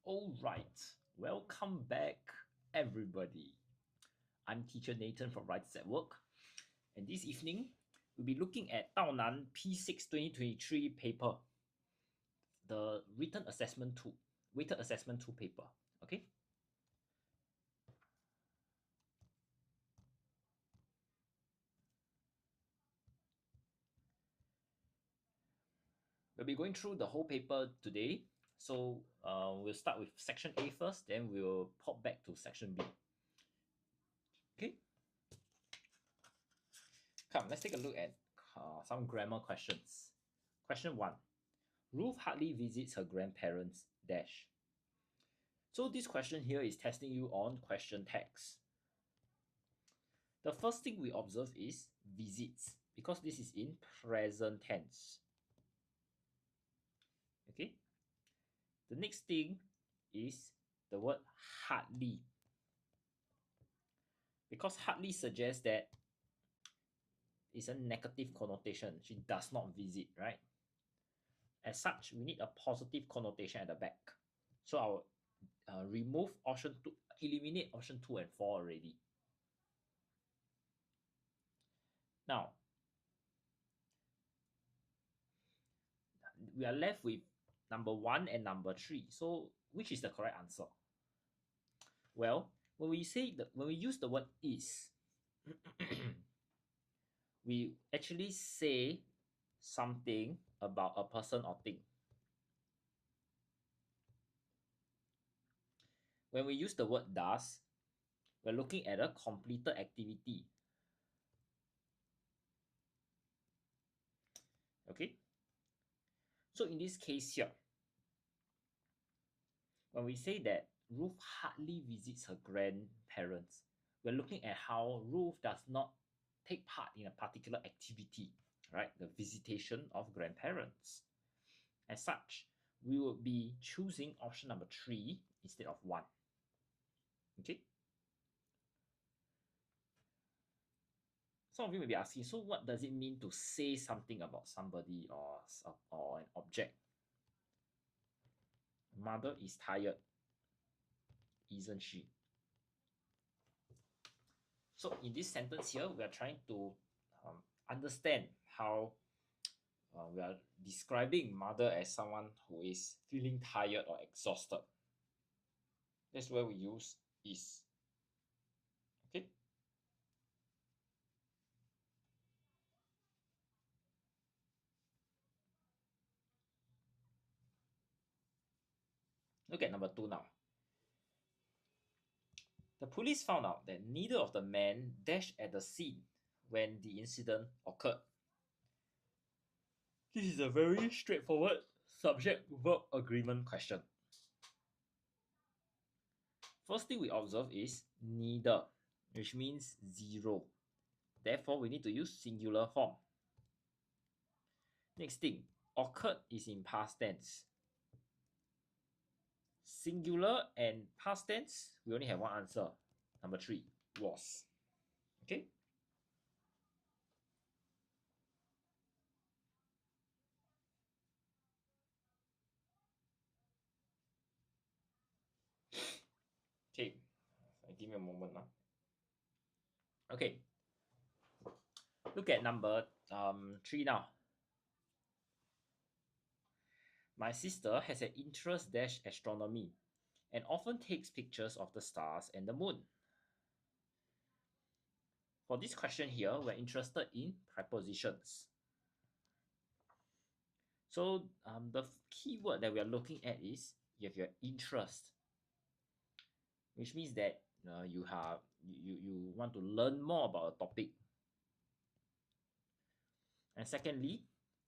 Alright, welcome back everybody. I'm teacher Nathan from Writers at Work, and this evening we'll be looking at TaoNan P6 2023 paper, the written assessment 2, weighted assessment 2 paper. Okay? We'll be going through the whole paper today. So we'll start with section A first, then we'll pop back to section B. Okay? Come, let's take a look at some grammar questions. Question 1. Ruth hardly visits her grandparents, dash. So this question here is testing you on question text. The first thing we observe is visits, because this is in present tense. Okay? The next thing is the word hardly, because hardly suggests that it's a negative connotation. She does not visit, right? As such, we need a positive connotation at the back. So I'll remove option 2, eliminate option 2 and 4 already. Now, we are left with number 1 and number 3. So which is the correct answer? Well, when we use the word is, we actually say something about a person or thing. When we use the word does, we're looking at a completed activity. Okay? So in this case here, when we say that Ruth hardly visits her grandparents, we're looking at how Ruth does not take part in a particular activity, right? The visitation of grandparents. As such, we will be choosing option number 3 instead of 1. Okay? Some of you may be asking, so what does it mean to say something about somebody or an object? Mother is tired, isn't she? So in this sentence here, we are trying to understand how we are describing mother as someone who is feeling tired or exhausted. That's where we use is. Okay. Look at number 2 now. The police found out that neither of the men dashed at the scene when the incident occurred. This is a very straightforward subject-verb agreement question. First thing we observe is neither, which means 0. Therefore, we need to use singular form. Next thing, occurred is in past tense. Singular and past tense, we only have one answer. Number 3, was. Okay? Okay, give me a moment now. Okay, look at number 3 now. My sister has an interest dash astronomy and often takes pictures of the stars and the moon. For this question here, we're interested in prepositions. So the key word that we are looking at is you have your interest, which means that you want to learn more about a topic. And secondly,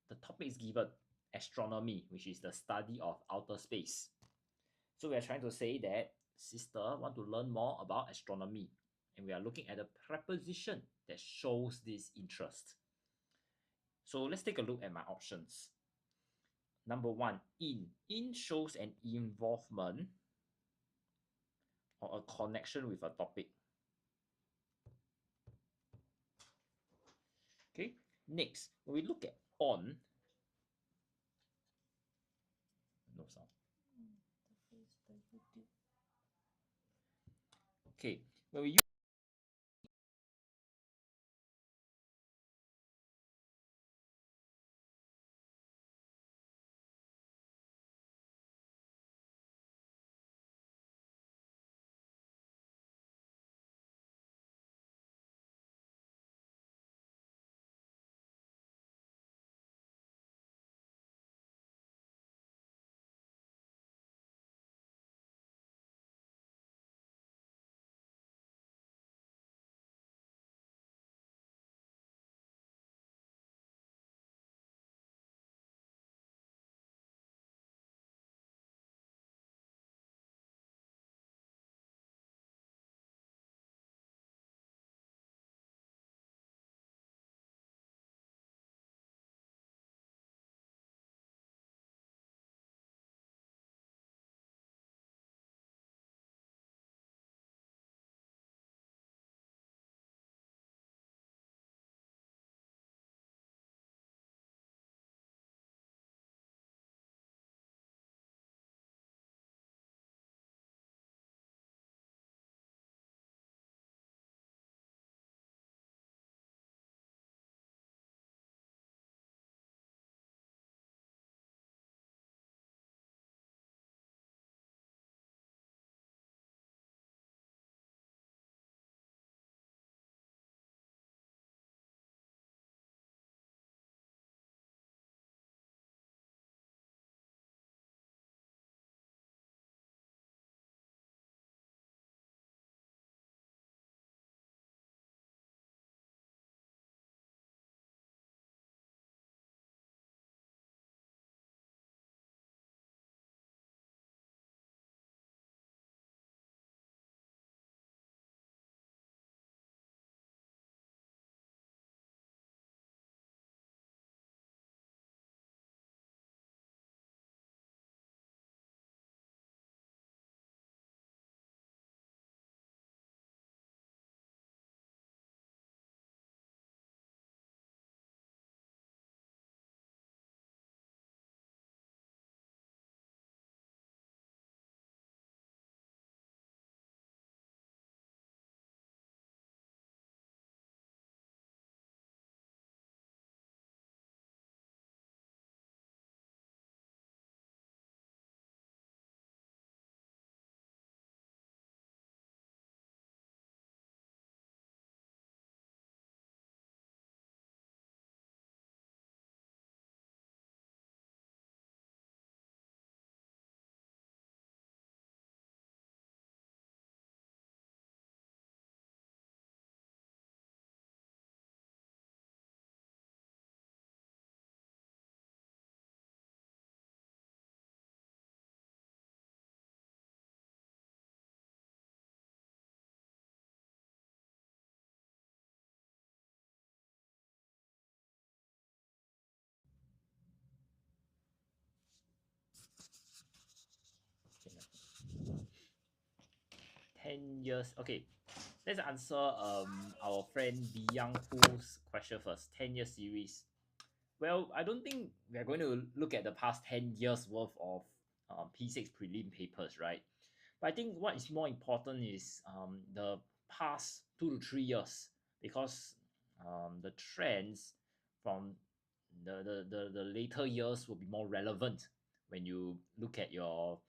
the topic is given astronomy, which is the study of outer space. So we are trying to say that sister want to learn more about astronomy, and we are looking at a preposition that shows this interest. So let's take a look at my options. Number 1, in. In shows an involvement or a connection with a topic. Okay, next, when we look at on, no sound. Okay, when we use okay, 10 years. Okay, let's answer our friend Biyang Hu's question first. 10-year series. Well, I don't think we are going to look at the past 10 years worth of P6 prelim papers, right? But I think what is more important is the past 2 to 3 years, because the trends from the later years will be more relevant when you look at your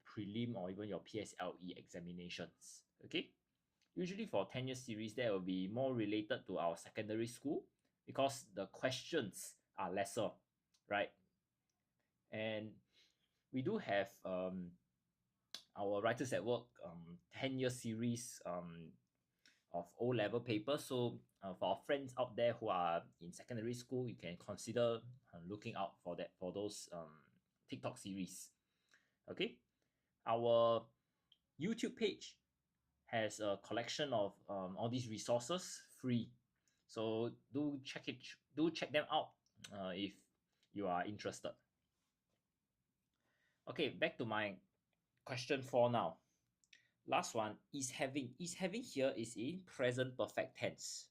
prelim or even your PSLE examinations. Okay, usually for 10-year series, that will be more related to our secondary school because the questions are lesser, right? And we do have our Writers at Work 10-year series of O-level papers. So for our friends out there who are in secondary school, you can consider looking out for that, for those TikTok series. Okay, our YouTube page has a collection of all these resources free, so do check them out if you are interested. Okay, back to my question 4 now. Last one is having here is in present perfect tense,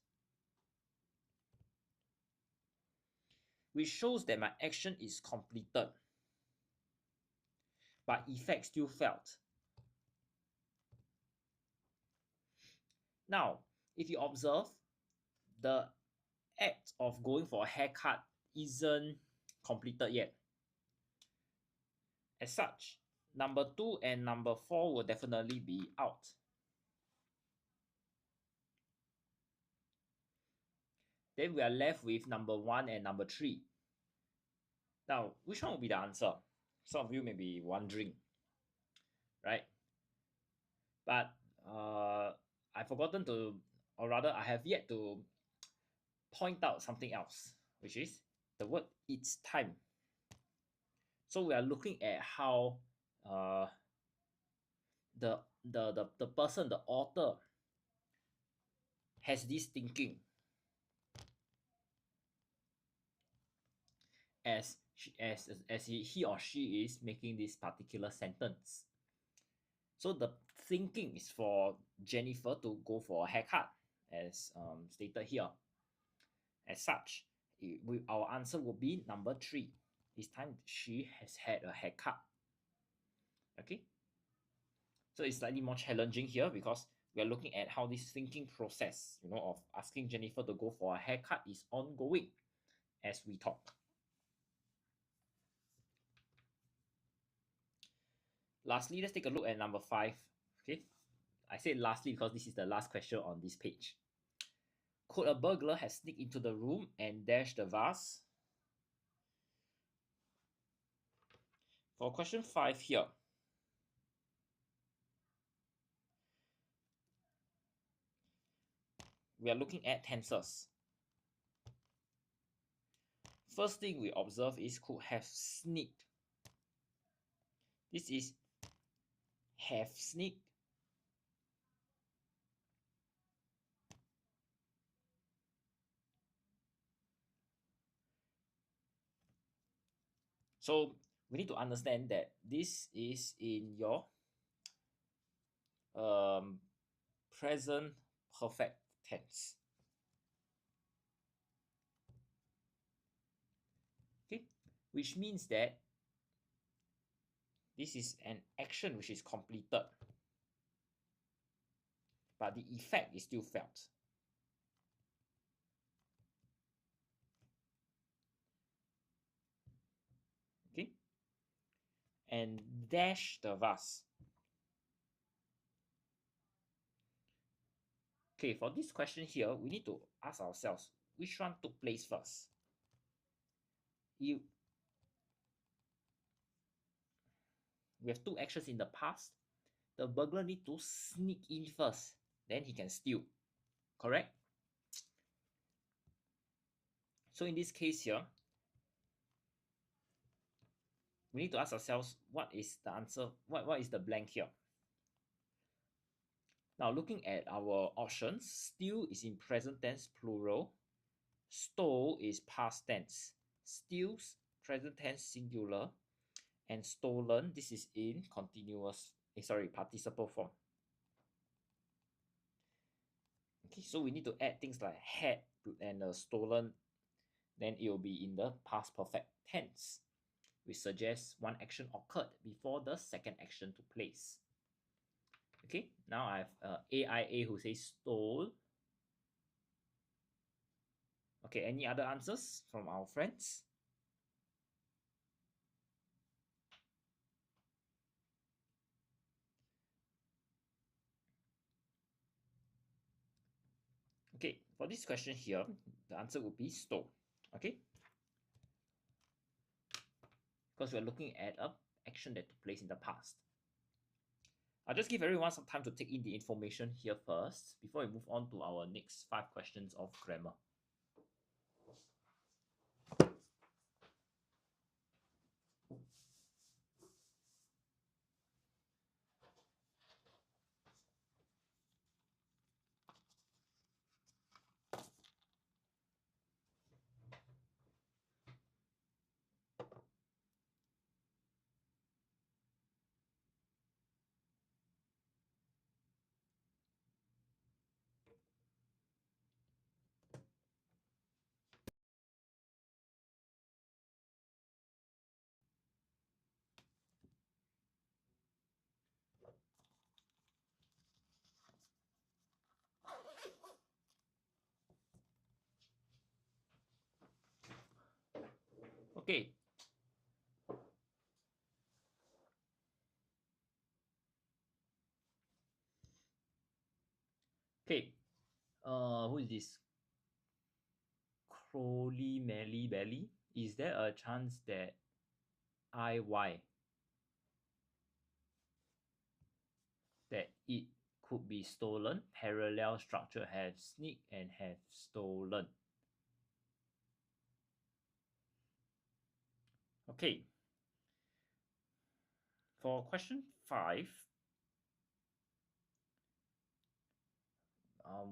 which shows that my action is completed. but effect still felt. Now, if you observe, the act of going for a haircut isn't completed yet. As such, number 2 and number 4 will definitely be out. Then we are left with number 1 and number 3. Now, which one will be the answer? Some of you may be wondering, right? But I've forgotten to, or rather, I have yet to point out something else, which is the word "it's time." So we are looking at how the person, the author, has this thinking as he or she is making this particular sentence. So the thinking is for Jennifer to go for a haircut, as stated here. As such, our answer will be number 3. This time she has had a haircut. Okay, so it's slightly more challenging here because we are looking at how this thinking process, of asking Jennifer to go for a haircut is ongoing as we talk. Lastly, let's take a look at number 5. Okay, I say lastly because this is the last question on this page. Could a burglar have sneaked into the room and dashed the vase? For question 5 here, we are looking at tenses. First thing we observe is could have sneaked. This is have sneaked. So we need to understand that this is in your present perfect tense. Okay, which means that this is an action which is completed, but the effect is still felt. Okay, and dash the vase. Okay, for this question here, we need to ask ourselves, which one took place first? We have two actions in the past. The burglar need to sneak in first, then he can steal. Correct? So in this case here, we need to ask ourselves, what is the answer? What is the blank here? Now looking at our options, steal is in present tense plural, stole is past tense, steals present tense singular, and stolen, this is in participle form. Okay, so we need to add things like had and stolen, then it will be in the past perfect tense, which suggests one action occurred before the second action took place. Okay, now I have AIA who says stole. Okay, any other answers from our friends? Okay, for this question here, the answer would be stole. Okay, because we're looking at an action that took place in the past. I'll just give everyone some time to take in the information here first before we move on to our next 5 questions of grammar. Okay. Okay. Who is this? Crowley Melly Belly. Is there a chance that IY that it could be stolen? Parallel structure have sneaked and have stolen. Okay. For question 5,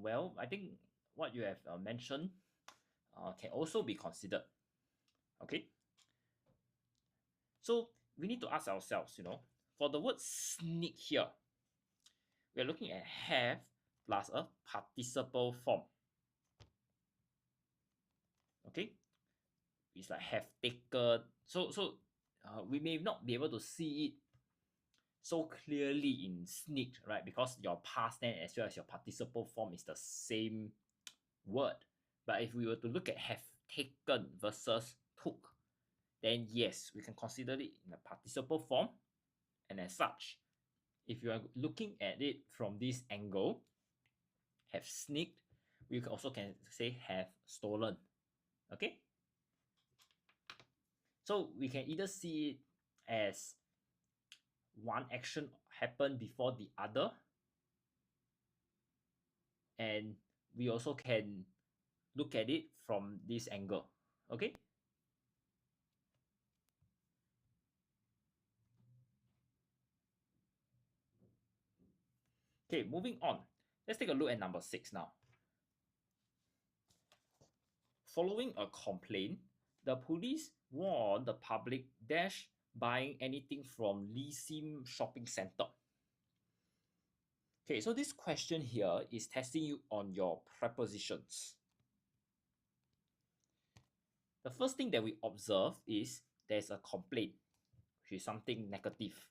well, I think what you have mentioned can also be considered. Okay. So we need to ask ourselves, for the word sneak here, we're looking at have plus a participle form. Okay. It's like have taken. So we may not be able to see it so clearly in sneaked, right? Because your past tense as well as your participle form is the same word. But if we were to look at have taken versus took, then yes, we can consider it in a participle form. And as such, if you are looking at it from this angle, have sneaked, we also can say have stolen. Okay? So we can either see it as one action happened before the other, and we also can look at it from this angle. Okay. Okay, moving on. Let's take a look at number 6 now. Following a complaint, the police warned the public dash buying anything from Lee Sim shopping center. Okay, so this question here is testing you on your prepositions. The first thing that we observe is there's a complaint, which is something negative.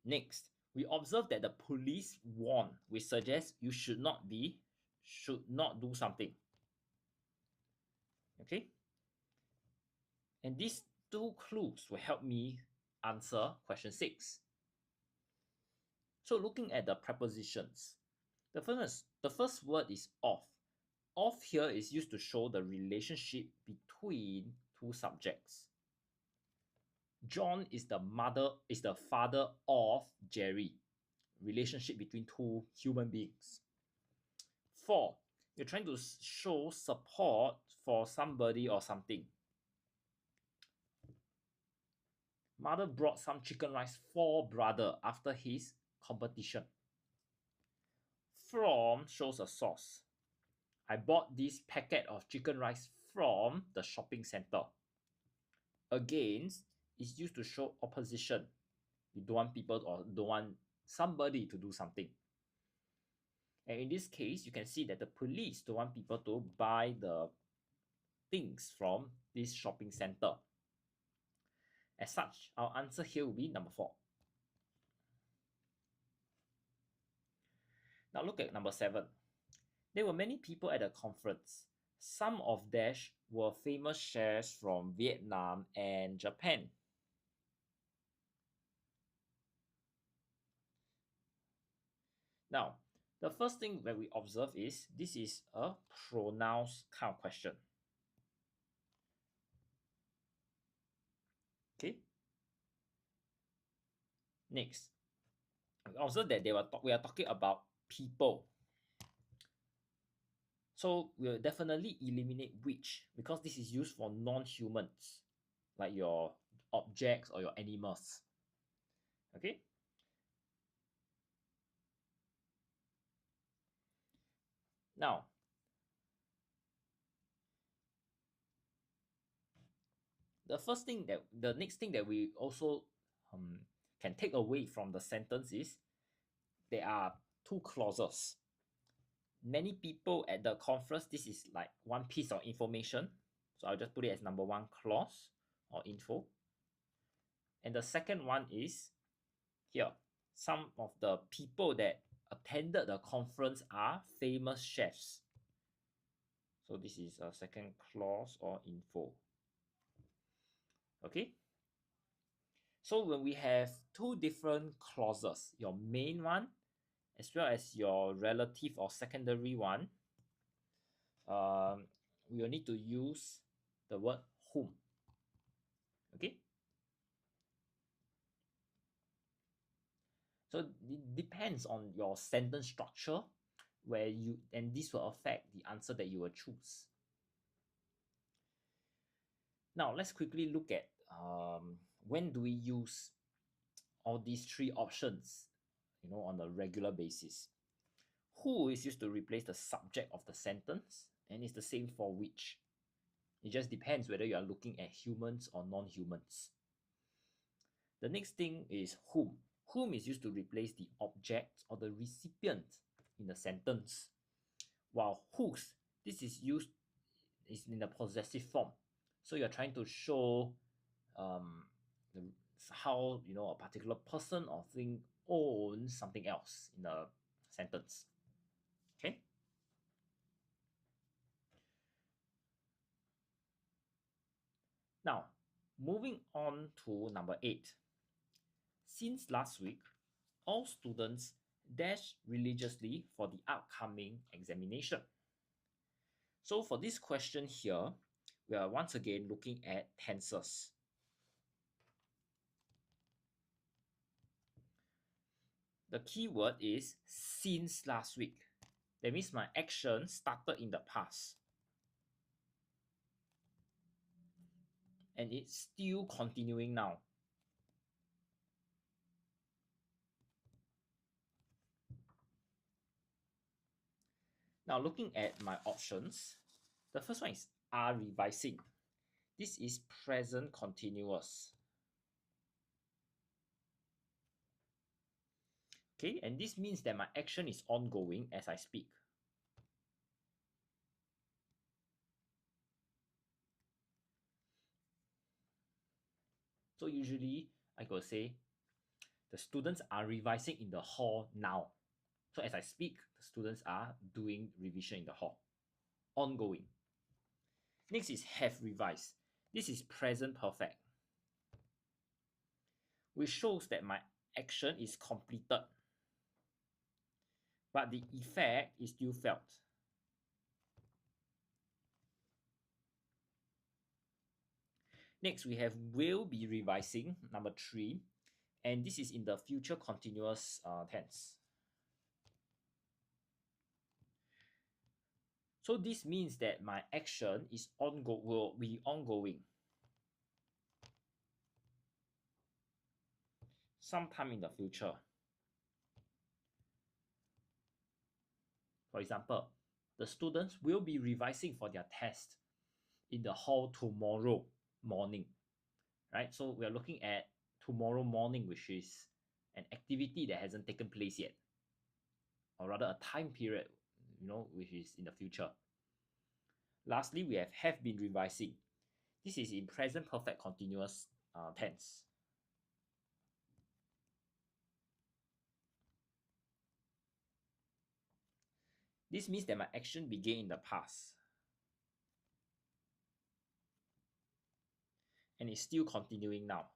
Next, we observe that the police warn, which suggests you should not do something. Okay? And these two clues will help me answer question 6. So looking at the prepositions, the first word is of. Of here is used to show the relationship between two subjects. John is the father of Jerry. Relationship between two human beings. 4, you're trying to show support for somebody or something. Mother brought some chicken rice for brother after his competition. From shows a source. I bought this packet of chicken rice from the shopping center. Against is used to show opposition. You don't want people or don't want somebody to do something. And in this case, you can see that the police don't want people to buy the things from this shopping center. As such, our answer here will be number 4. Now look at number 7. There were many people at the conference. Some of dash were famous chefs from Vietnam and Japan. Now, the first thing that we observe is this is a pronouns kind of question. Okay. Next, we observe that we are talking about people. So we'll definitely eliminate which, because this is used for non-humans, like your objects or your animals. Okay. Now, the next thing that we also can take away from the sentence is there are 2 clauses. Many people at the conference, this is like one piece of information. So I'll just put it as number 1 clause or info. And the second one is here. Some of the people that attended the conference are famous chefs. So this is a second clause or info. Okay. So when we have two different clauses, your main one as well as your relative or secondary one, we will need to use the word whom. Okay. So it depends on your sentence structure and this will affect the answer that you will choose. Now let's quickly look at when do we use all these three options, on a regular basis. Who is used to replace the subject of the sentence, and it's the same for which. It just depends whether you are looking at humans or non-humans. The next thing is whom. Whom is used to replace the object or the recipient in the sentence, while whose, this is in the possessive form. So you're trying to show how a particular person or thing owns something else in the sentence. Okay. Now, moving on to number 8. Since last week, all students dash religiously for the upcoming examination. So for this question here, we are once again looking at tenses. The key word is since last week. That means my action started in the past. And it's still continuing now. Now looking at my options, the first one is are revising. This is present continuous. Okay, and this means that my action is ongoing as I speak. So usually I could say the students are revising in the hall now. So as I speak, the students are doing revision in the hall. Ongoing. Next is have revised. This is present perfect, which shows that my action is completed, but the effect is still felt. Next, we have will be revising, number 3, and this is in the future continuous tense. So this means that my action is will be ongoing sometime in the future. For example, the students will be revising for their test in the hall tomorrow morning, right? So we are looking at tomorrow morning, which is an activity that hasn't taken place yet, or rather a time period, which is in the future. Lastly, we have been revising. This is in present perfect continuous tense. This means that my action began in the past and is still continuing now.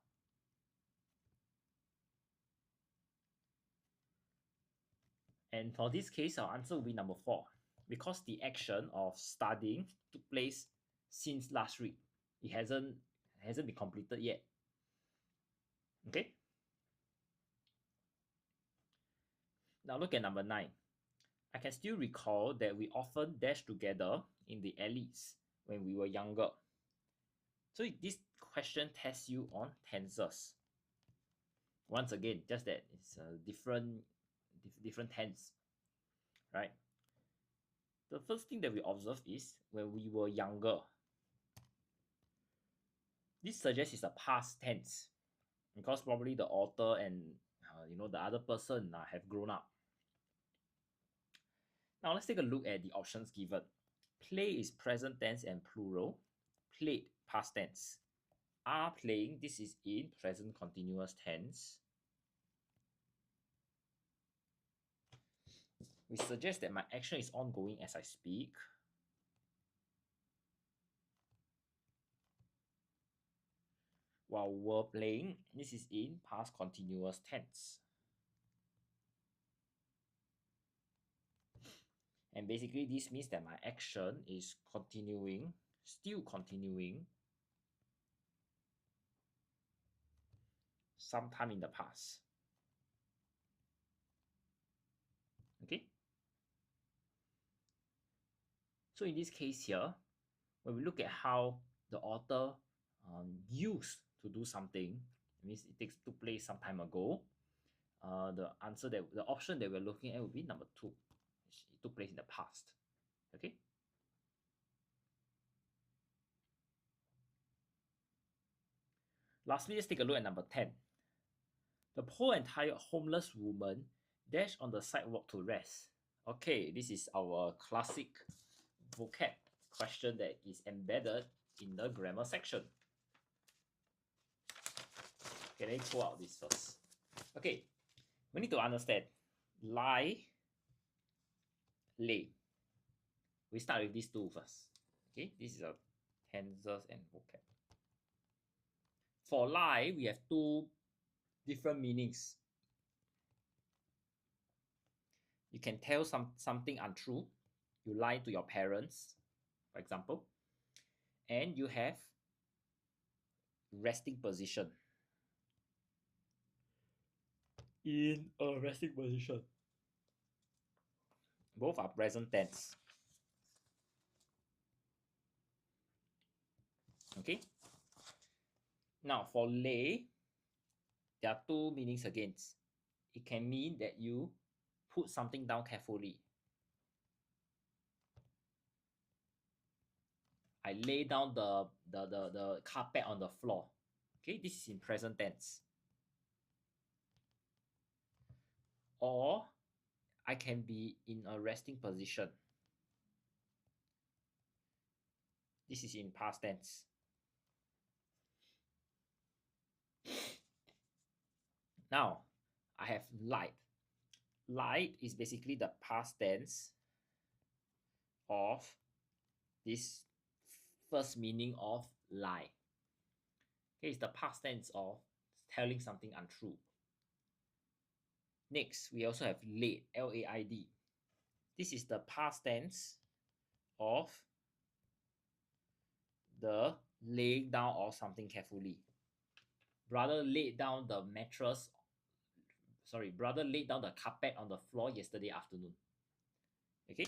And for this case, our answer will be number 4, because the action of studying took place since last week. It hasn't been completed yet. Okay. Now look at number 9. I can still recall that we often dashed together in the alleys when we were younger. So this question tests you on tenses. Once again, just that it's a different tense, right? The first thing that we observe is when we were younger. This suggests it's a past tense because probably the author and the other person have grown up. Now let's take a look at the options given. Play is present tense and plural. Played, past tense. Are playing, this is in present continuous tense. We suggest that my action is ongoing as I speak. while were playing. This is in past continuous tense. And basically this means that my action is continuing, still continuing, sometime in the past. Okay? So in this case here, when we look at how the author used to do something, it means it took place some time ago. The option that we're looking at would be number 2. It took place in the past. Okay. Lastly, let's take a look at number 10. The poor and tired homeless woman dashed on the sidewalk to rest. Okay, this is our classic vocab question that is embedded in the grammar section. Okay, let me pull out this first. Okay, we need to understand lie, lay. We start with these two first. Okay, this is a tenses and vocab. For lie, we have two different meanings. You can tell something untrue. You lie to your parents, for example. And you have resting position. In a resting position. Both are present tense. Okay. Now for lay, there are two meanings again. It can mean that you put something down carefully. I lay down the carpet on the floor. Okay, this is in present tense. Or I can be in a resting position. This is in past tense. Now, I have lied. Lied is basically the past tense of this first meaning of lie. Okay, it's the past tense of telling something untrue. Next, we also have laid, L-A-I-D. This is the past tense of the laying down of something carefully. Brother laid down the carpet on the floor yesterday afternoon. Okay?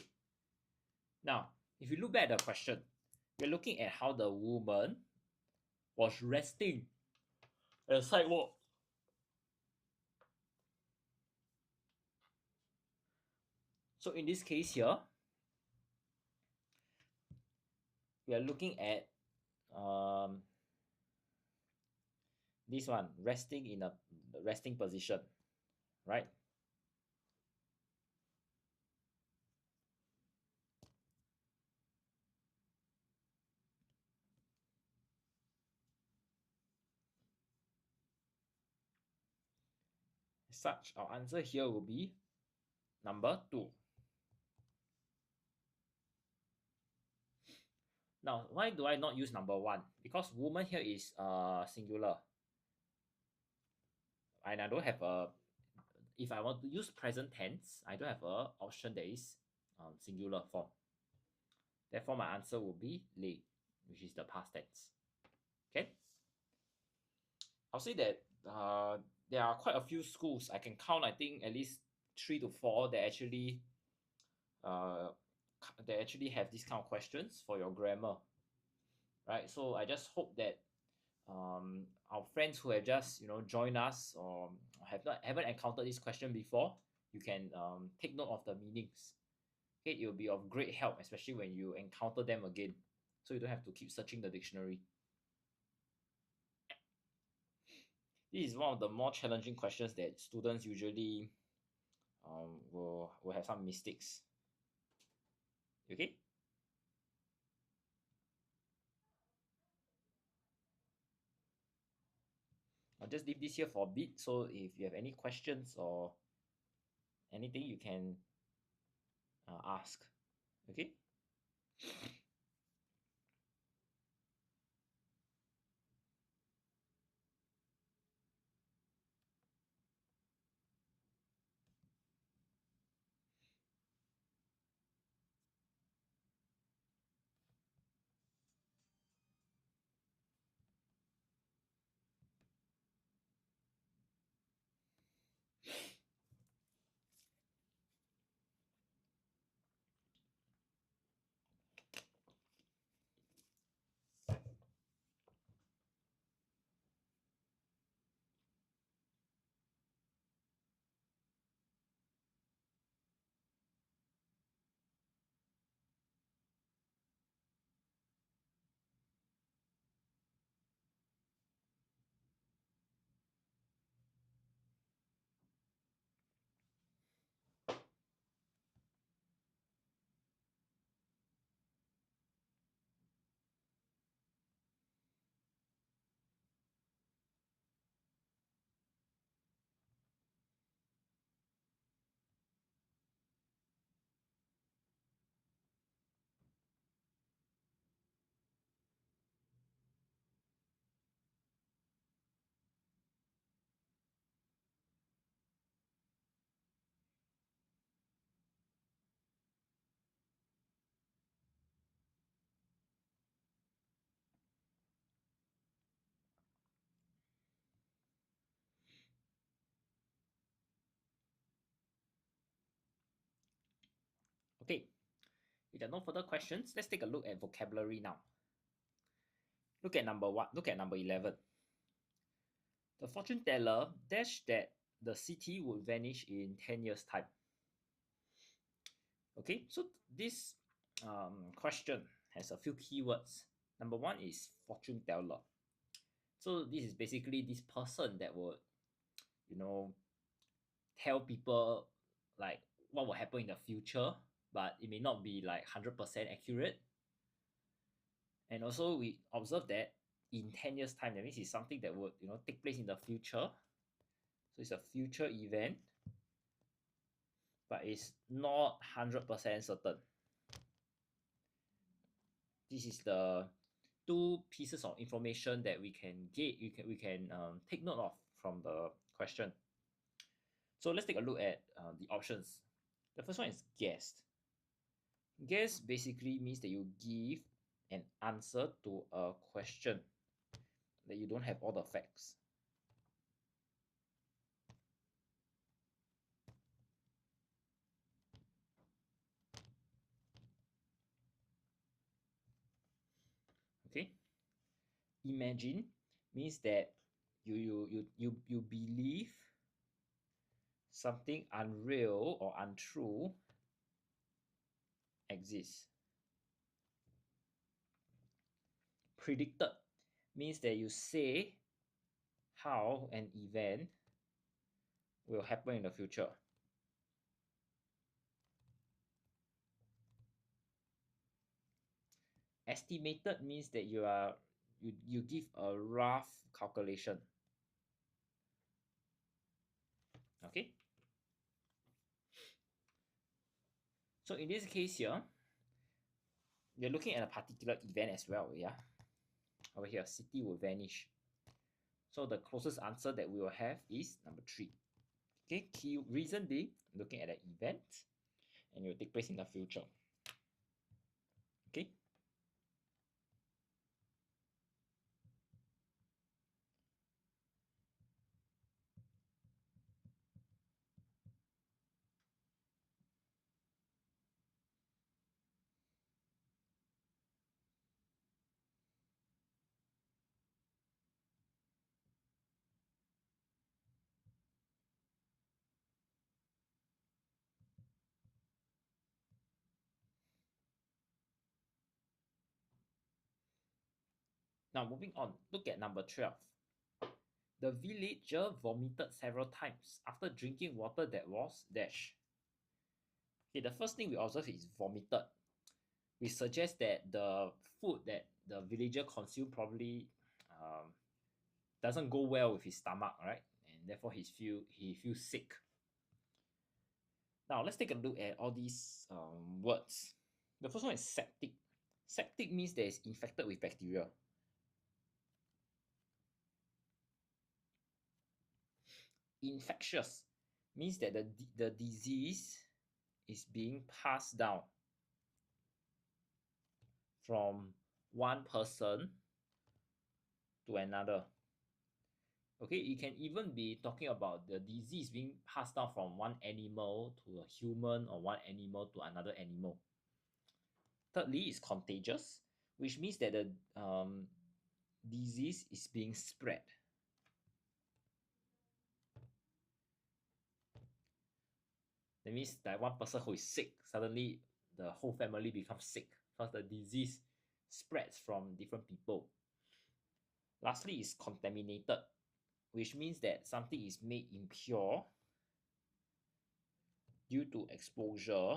Now, if you look back at the question, we're looking at how the woman was resting at the sidewalk. So in this case here, we are looking at this one, resting in a resting position, right? As such, our answer here will be number 2. Now, why do I not use number 1? Because woman here is singular. And I don't have a, if I want to use present tense, I don't have a option that is singular form. Therefore, my answer will be lay, which is the past tense. Okay? I'll say that there are quite a few schools. I can count, I think, at least 3 to 4 that actually have these kind of questions for your grammar, right? So I just hope that our friends who have just joined us or haven't encountered this question before, you can take note of the meanings. Okay, it will be of great help, especially when you encounter them again, so you don't have to keep searching the dictionary. This is one of the more challenging questions that students usually will have some mistakes. Okay. I'll just leave this here for a bit, so if you have any questions or anything, you can ask. Okay. Okay, if there are no further questions, let's take a look at vocabulary now. Look at number 1. Look at number 11. The fortune teller dashed that the city would vanish in 10 years' time. Okay, so this question has a few keywords. Number 1 is fortune teller. So this is basically this person that would, tell people like what will happen in the future, but it may not be like 100% accurate. And also we observe that in 10 years time, that means it's something that would take place in the future. So it's a future event, but it's not 100% certain. This is the two pieces of information that we can get. We can take note of from the question. So let's take a look at the options. The first one is guessed. Guess basically means that you give an answer to a question that you don't have all the facts. Okay. Imagine means that you believe something unreal or untrue exists. Predicted means that you say how an event will happen in the future. Estimated means that you give a rough calculation. Okay. So in this case here, you're looking at a particular event as well. Yeah. Over here, city will vanish. So the closest answer that we will have is number 3. Okay. Key reason being looking at an event and it will take place in the future. Okay. Now moving on, look at number 12. The villager vomited several times after drinking water that was dash. Okay, the first thing we observe is vomited. We suggest that the food that the villager consumed probably doesn't go well with his stomach, right? And therefore he feels sick. Now let's take a look at all these words. The first one is septic. Septic means that it's infected with bacteria. Infectious means that the disease is being passed down from one person to another. Okay, it can even be talking about the disease being passed down from one animal to a human or one animal to another animal. Thirdly, is contagious, which means that the disease is being spread. That means that one person who is sick, suddenly the whole family becomes sick because the disease spreads from different people. Lastly is contaminated, which means that something is made impure due to exposure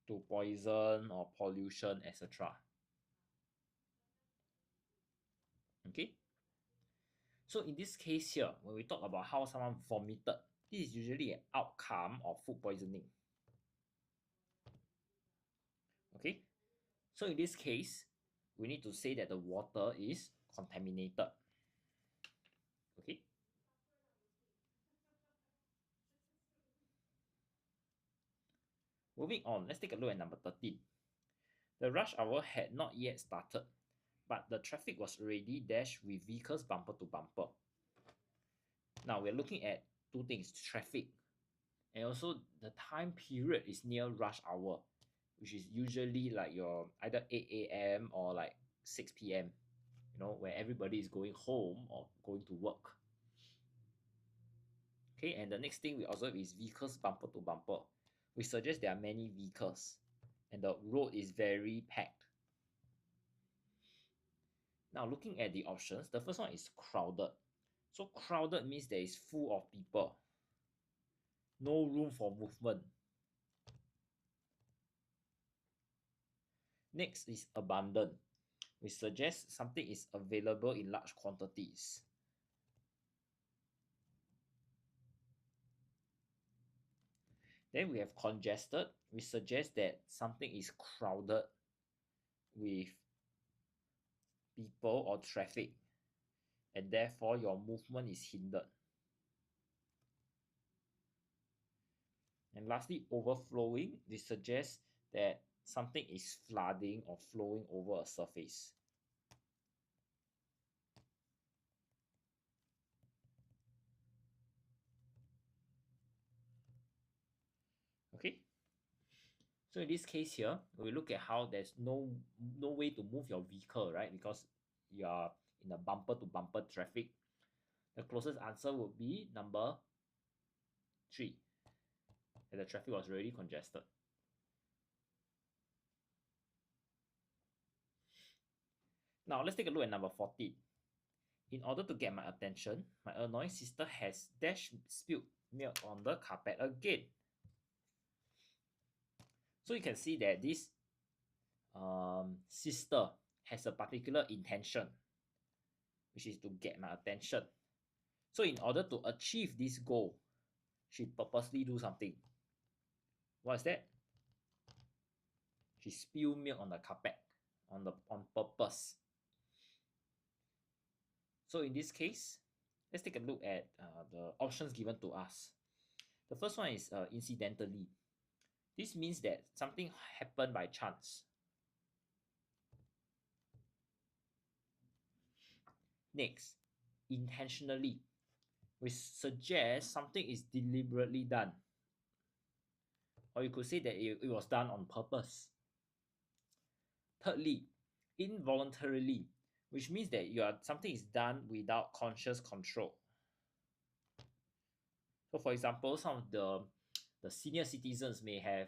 to poison or pollution, etc. Okay. So in this case here, when we talk about how someone vomited, this is usually an outcome of food poisoning. Okay. So in this case, we need to say that the water is contaminated. Okay. Moving on, let's take a look at number 13. The rush hour had not yet started, but the traffic was already dashed with vehicles bumper to bumper. Now we're looking at two things, traffic And also the time period is near rush hour, which is usually like your either 8 a.m. or like 6 p.m., where everybody is going home or going to work. Okay, and the next thing we observe is vehicles bumper to bumper. We suggest there are many vehicles and the road is very packed. Now, looking at the options, the first one is crowded. So crowded means there is full of people, no room for movement. Next is abundant. We suggest something is available in large quantities. Then we have congested. We suggest that something is crowded with people or traffic, and therefore your movement is hindered. And lastly, overflowing. We suggest that something is flooding or flowing over a surface. Okay, so in this case here, we look at how there's no way to move your vehicle, right? Because you are in a bumper to bumper traffic. The closest answer would be number 3, and the traffic was already congested. Now let's take a look at number 14. In order to get my attention, my annoying sister has spilled milk on the carpet again. So you can see that this sister has a particular intention, which is to get my attention. So in order to achieve this goal, she purposely do something. What is that? She spilled milk on the carpet on purpose. So in this case, let's take a look at the options given to us. The first one is incidentally. This means that something happened by chance. Next, intentionally. We suggest something is deliberately done. Or you could say that it was done on purpose. Thirdly, involuntarily, which means that something is done without conscious control. So for example, some of the senior citizens may have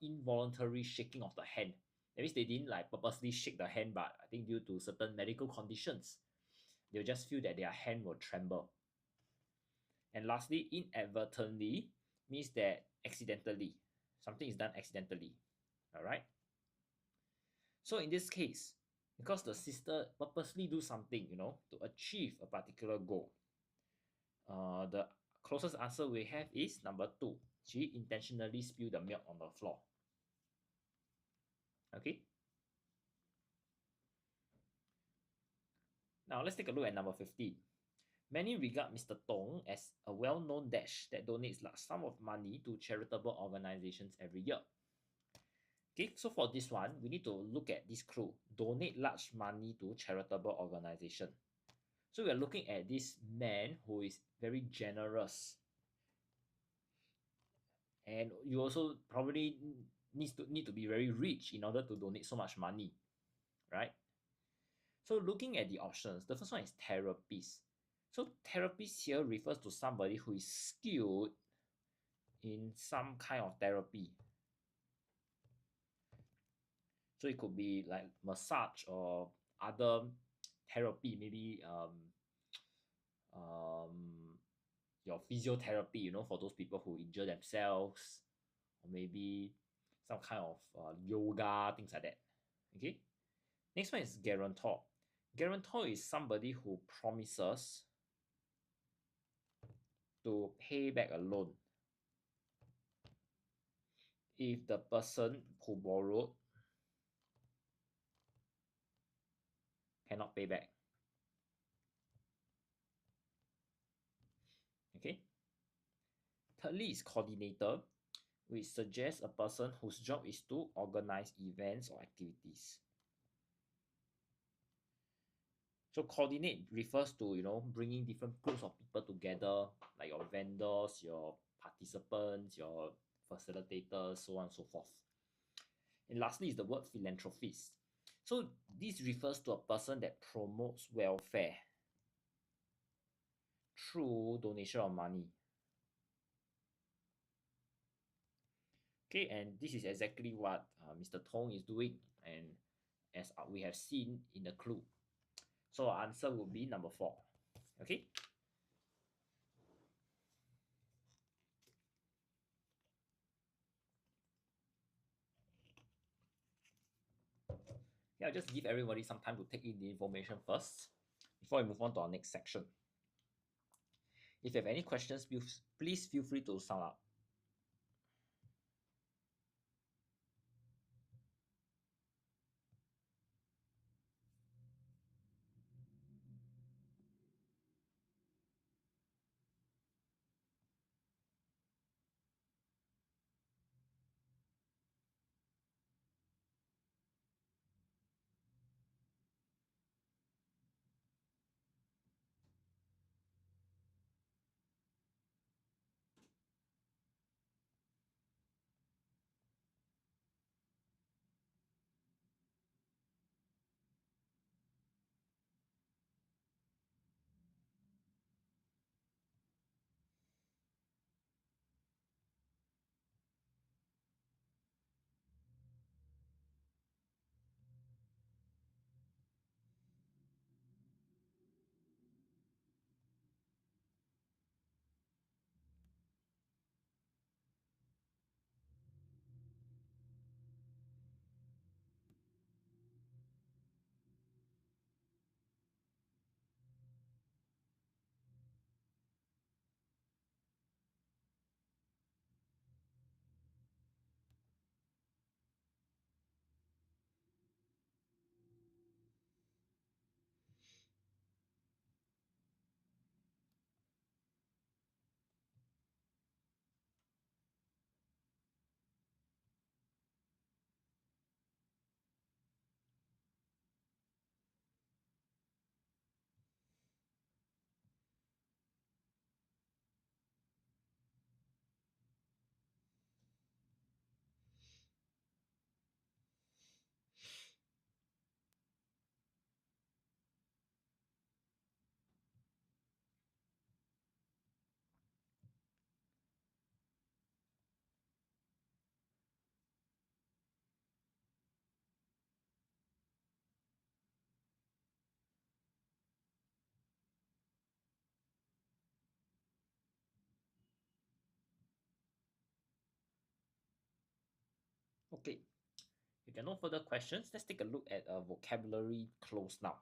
involuntary shaking of the hand. That means they didn't like purposely shake the hand, but I think due to certain medical conditions, they'll just feel that their hand will tremble. And lastly, inadvertently means that accidentally. Something is done accidentally. All right? So in this case, because the sister purposely do something, to achieve a particular goal, the closest answer we have is number 2. She intentionally spilled the milk on the floor. Okay? Now let's take a look at number 15. Many regard Mr. Tong as a well-known dash that donates large sum of money to charitable organizations every year. Okay, so for this one, we need to look at this clue. Donate large money to charitable organization. So we are looking at this man who is very generous. And you also probably need to be very rich in order to donate so much money, right? So looking at the options, the first one is therapist. So therapist here refers to somebody who is skilled in some kind of therapy. So it could be like massage or other therapy, maybe your physiotherapy, for those people who injure themselves, or maybe some kind of yoga, things like that. Okay. Next one is guarantor. Guarantor is somebody who promises to pay back a loan if the person who borrowed cannot pay back. Okay. Thirdly is coordinator, which suggests a person whose job is to organize events or activities. So coordinate refers to, bringing different groups of people together, like your vendors, your participants, your facilitators, so on and so forth. And lastly is the word philanthropist. So this refers to a person that promotes welfare through donation of money. Okay, and this is exactly what Mr. Tong is doing, and as we have seen in the clue. So our answer would be number 4. Okay. Yeah, I'll just give everybody some time to take in the information first before we move on to our next section. If you have any questions, please feel free to sound out. Okay, if there are no further questions, let's take a look at a vocabulary close now.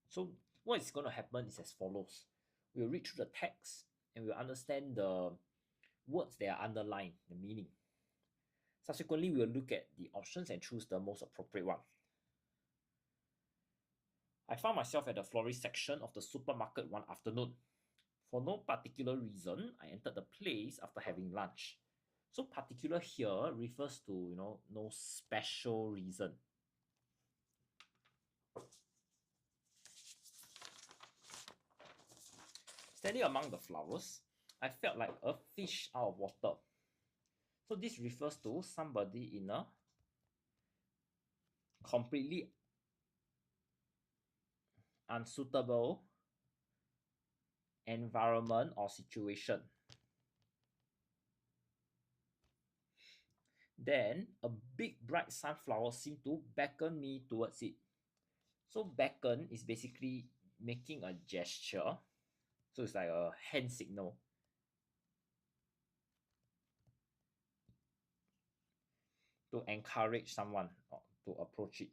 So what is going to happen is as follows. We'll read through the text and we'll understand the words that are underlined, the meaning. Subsequently, we'll look at the options and choose the most appropriate one. I found myself at the florist section of the supermarket one afternoon. For no particular reason, I entered the place after having lunch. So particular here refers to, no special reason. Standing among the flowers, I felt like a fish out of water. So this refers to somebody in a completely unsuitable environment or situation. Then a big bright sunflower seemed to beckon me towards it. So beckon is basically making a gesture. So it's like a hand signal. To encourage someone to approach it.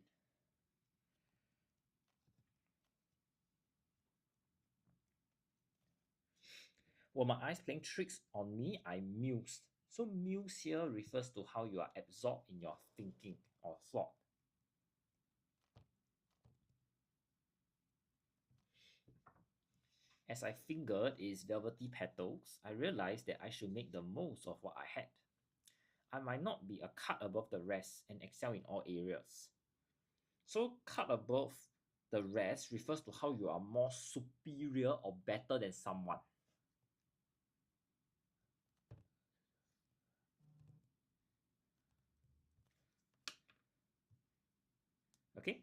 Were my eyes playing tricks on me, I mused. So muse here refers to how you are absorbed in your thinking or thought. As I fingered its velvety petals, I realized that I should make the most of what I had. I might not be a cut above the rest and excel in all areas. So cut above the rest refers to how you are more superior or better than someone. Okay.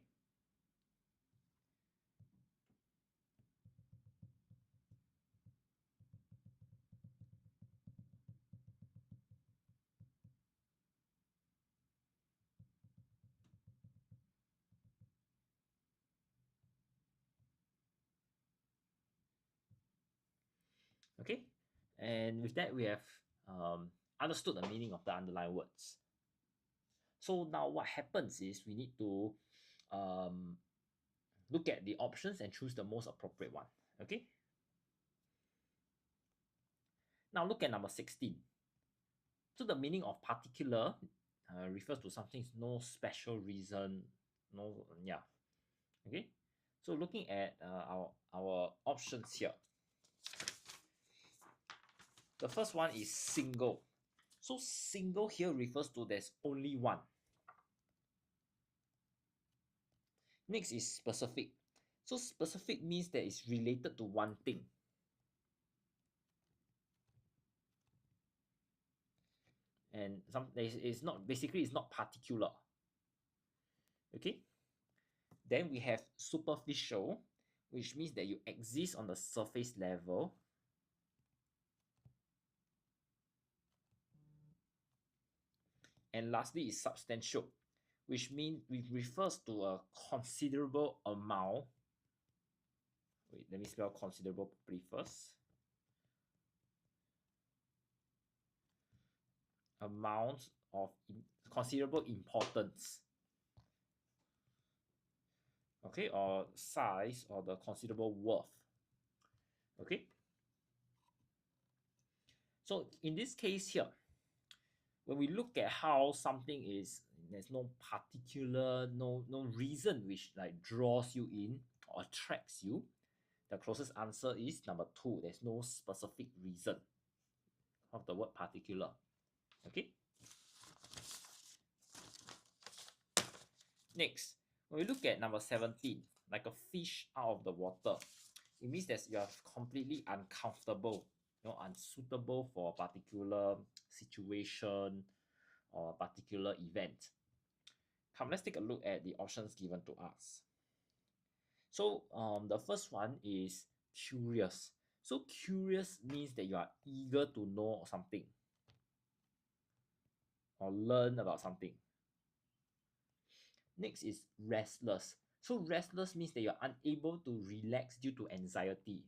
Okay. And with that, we have understood the meaning of the underlying words. So now what happens is we need to um, look at the options and choose the most appropriate one. Okay. Now look at number 16. So the meaning of particular refers to something no special reason, no, yeah. Okay. So looking at our options here. The first one is single. So single here refers to there's only one. Next is specific. So specific means that it's related to one thing. And it's not particular. Okay. Then we have superficial, which means that you exist on the surface level. And lastly is substantial, which means it refers to a considerable amount. Wait, let me spell considerable properly first. Amount of considerable importance. Okay, or size, or the considerable worth. Okay. So in this case here, when we look at how something is, there's no particular, no reason which like draws you in or attracts you, the closest answer is number 2. There's no specific reason of the word particular. Okay. Next, when we look at number 17, like a fish out of the water, it means that you are completely uncomfortable, unsuitable for a particular situation or a particular event. Come, let's take a look at the options given to us. So the first one is curious. So curious means that you are eager to know something or learn about something. Next is restless. So restless means that you're unable to relax due to anxiety.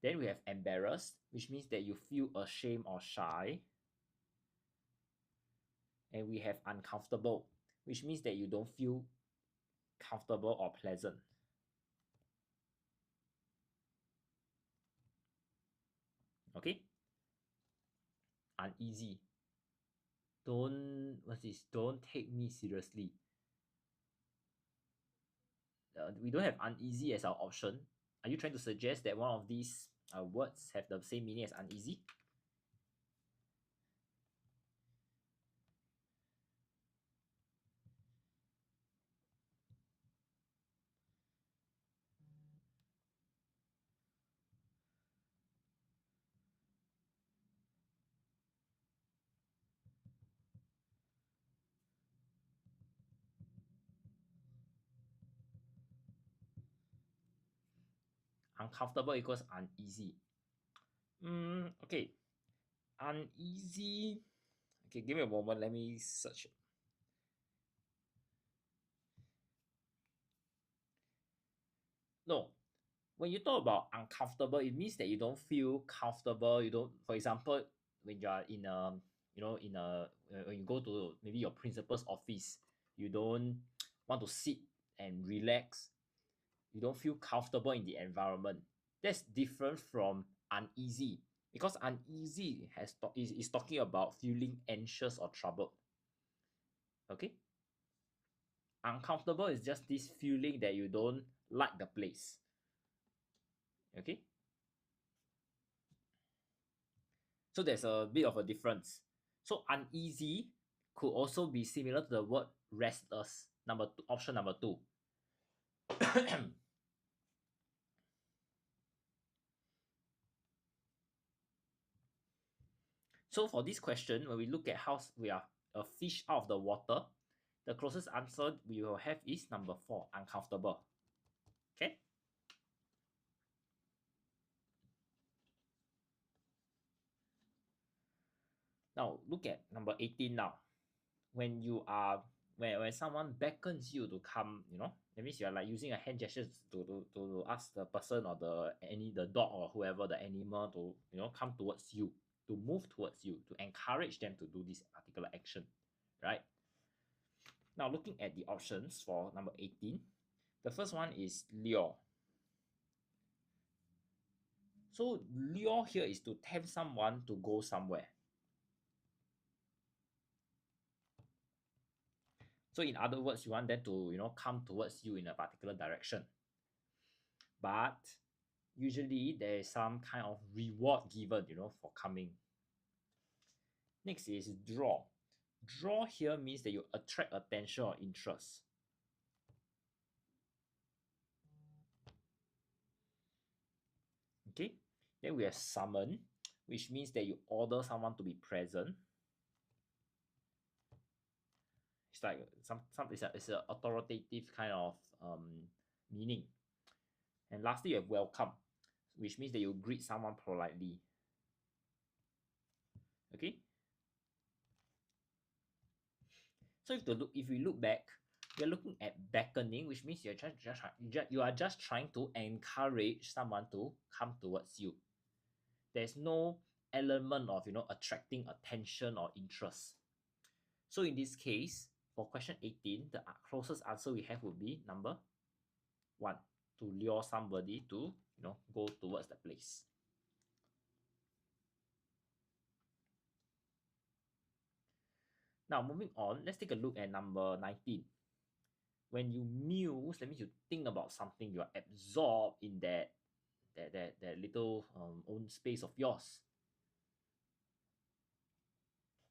Then we have embarrassed, which means that you feel ashamed or shy. And we have uncomfortable, which means that you don't feel comfortable or pleasant. Okay. Uneasy. Don't take me seriously. We don't have uneasy as our option. Are you trying to suggest that one of these words have the same meaning as uneasy? Uncomfortable equals uneasy. Okay. Uneasy. Okay, give me a moment. Let me search. No. When you talk about uncomfortable, it means that you don't feel comfortable. You don't, for example, when you are in a, when you go to maybe your principal's office, you don't want to sit and relax. You don't feel comfortable in the environment. That's different from uneasy, because uneasy is talking about feeling anxious or troubled. Okay. Uncomfortable is just this feeling that you don't like the place. Okay. So there's a bit of a difference. So uneasy could also be similar to the word restless. Option number 2. So for this question, when we look at how we are a fish out of the water, the closest answer we will have is number 4, uncomfortable. Okay. Now look at number 18 now. When when someone beckons you to come, that means you are like using a hand gesture to ask the person or the dog or whoever, the animal, to come towards you, to move towards you, to encourage them to do this particular action, right? Now looking at the options for number 18, the first one is lure. So lure here is to tempt someone to go somewhere. So in other words, you want them to come towards you in a particular direction. But usually there is some kind of reward given, for coming. Next is draw. Draw here means that you attract attention or interest. Okay, then we have summon, which means that you order someone to be present. It's like it's a authoritative kind of meaning. And lastly, you have welcome, which means that you greet someone politely. Okay. So if we look back, we are looking at beckoning, which means you are just trying to encourage someone to come towards you. There's no element of attracting attention or interest. So in this case, for question 18, the closest answer we have would be number 1, to lure somebody to go towards the place. Now moving on, let's take a look at number 19. When you muse, that means you think about something, you are absorbed in that little own space of yours.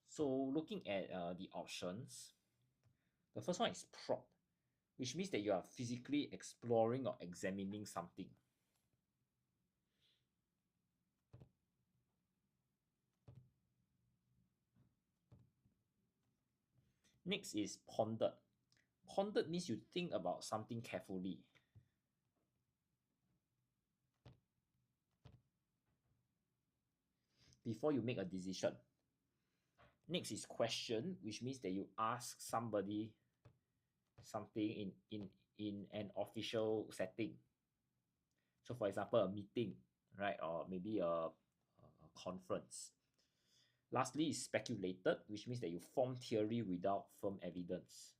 So looking at the options, the first one is prod, which means that you are physically exploring or examining something. Next is pondered. Pondered means you think about something carefully. Before you make a decision. Next is question, which means that you ask somebody something in an official setting. So for example, a meeting, right? Or maybe a conference. Lastly is speculated, which means that you form theory without firm evidence.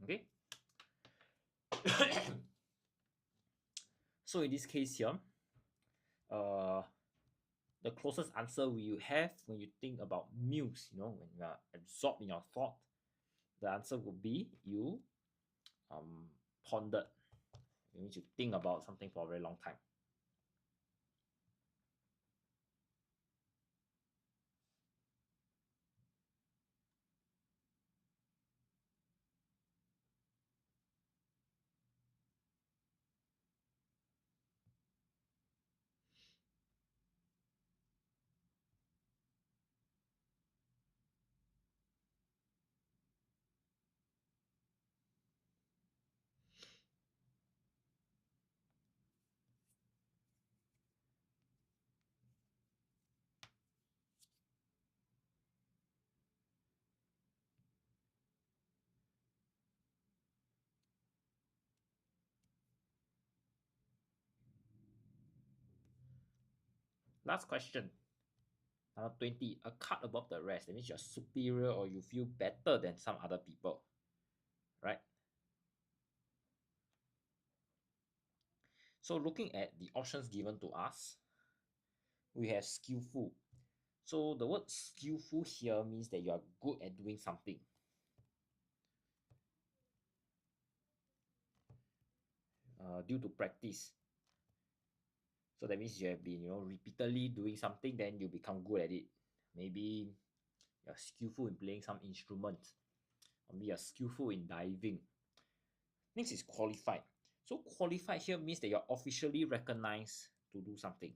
Okay. So in this case here, the closest answer you have when you think about muse, when you are absorbed in your thought, the answer would be you pondered. It means you think about something for a very long time. Last question. Number 20, a cut above the rest. That means you're superior or you feel better than some other people, right? So looking at the options given to us, we have skillful. So the word skillful here means that you are good at doing something. due to practice. So that means you have been, repeatedly doing something, then you become good at it. Maybe you're skillful in playing some instrument, or maybe you're skillful in diving. Next is qualified. So qualified here means that you're officially recognized to do something.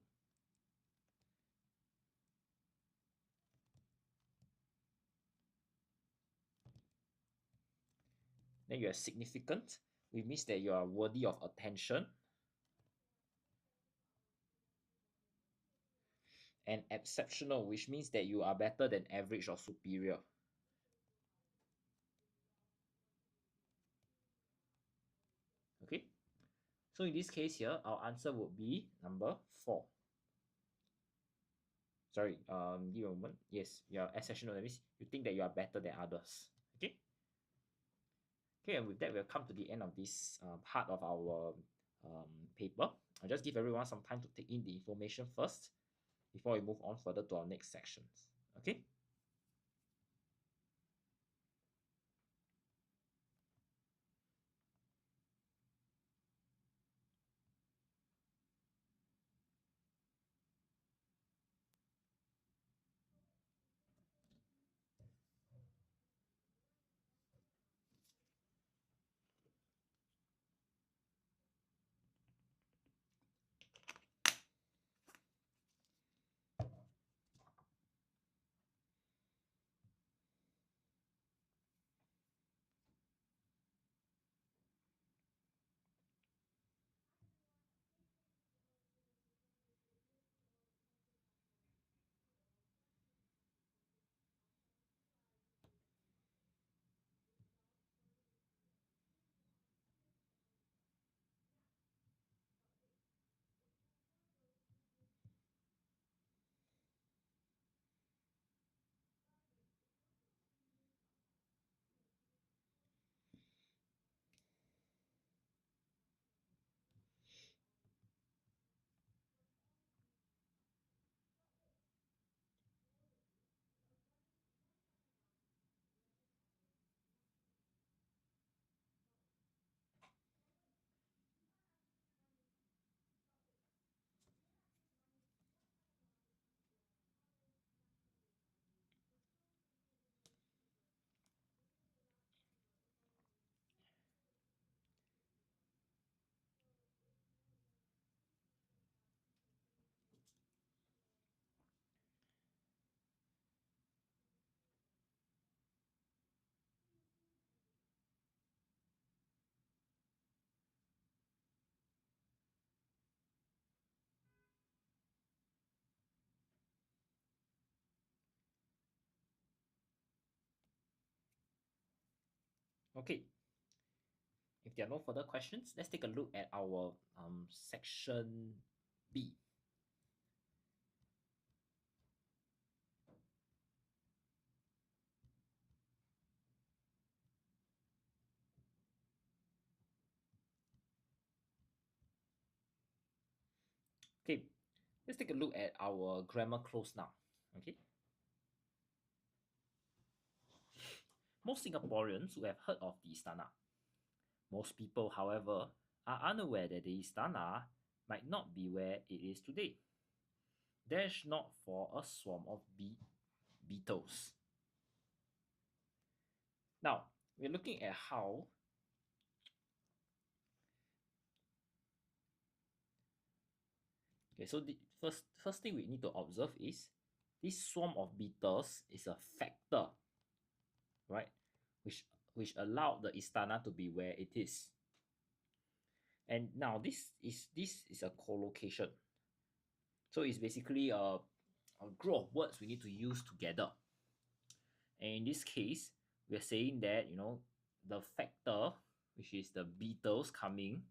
Then you are significant, which means that you are worthy of attention. And exceptional, which means that you are better than average or superior. Okay, so in this case here, our answer would be number 4. Sorry, give me a moment. Yes, you are exceptional. That means you think that you are better than others. Okay. Okay, and with that, we'll come to the end of this part of our paper. I'll just give everyone some time to take in the information first before we move on further to our next sections. Okay. Okay. If there are no further questions, let's take a look at our section B. Okay, let's take a look at our grammar close now. Okay. Most Singaporeans who have heard of the istana. Most people, however, are unaware that the istana might not be where it is today. Dash not for a swarm of beetles. Now, we're looking at how so the first thing we need to observe is this swarm of beetles is a factor, right? Which allowed the istana to be where it is. And now this is a collocation. So it's basically a group of words we need to use together. And in this case, we're saying that the factor, which is the beetles coming,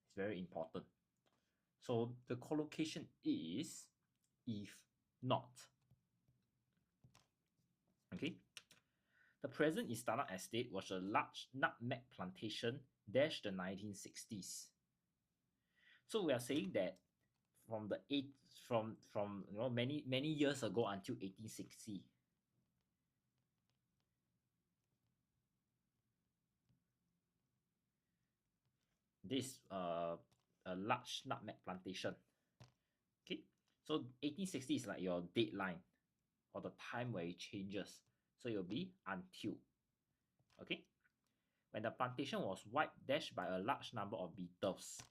is very important. So the collocation is if not. Okay. The present Istana estate was a large nutmeg plantation dash the 1960s. So we are saying that from many years ago until 1860, this a large nutmeg plantation. Okay, so 1860 is like your deadline or the time where it changes. So it will be until. Okay, when the plantation was wiped dash by a large number of beetles.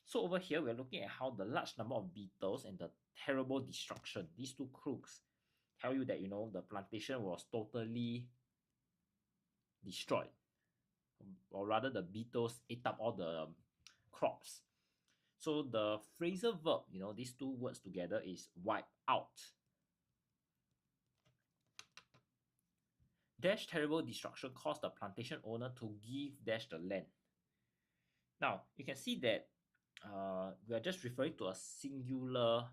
So over here, we're looking at how the large number of beetles and the terrible destruction, these two crooks, tell you that, you know, the plantation was totally destroyed. Or rather, the beetles ate up all the crops. So the phrasal verb, you know, these two words together is wipe out. Dash terrible destruction caused the plantation owner to give dash the land. Now, you can see that we are just referring to a singular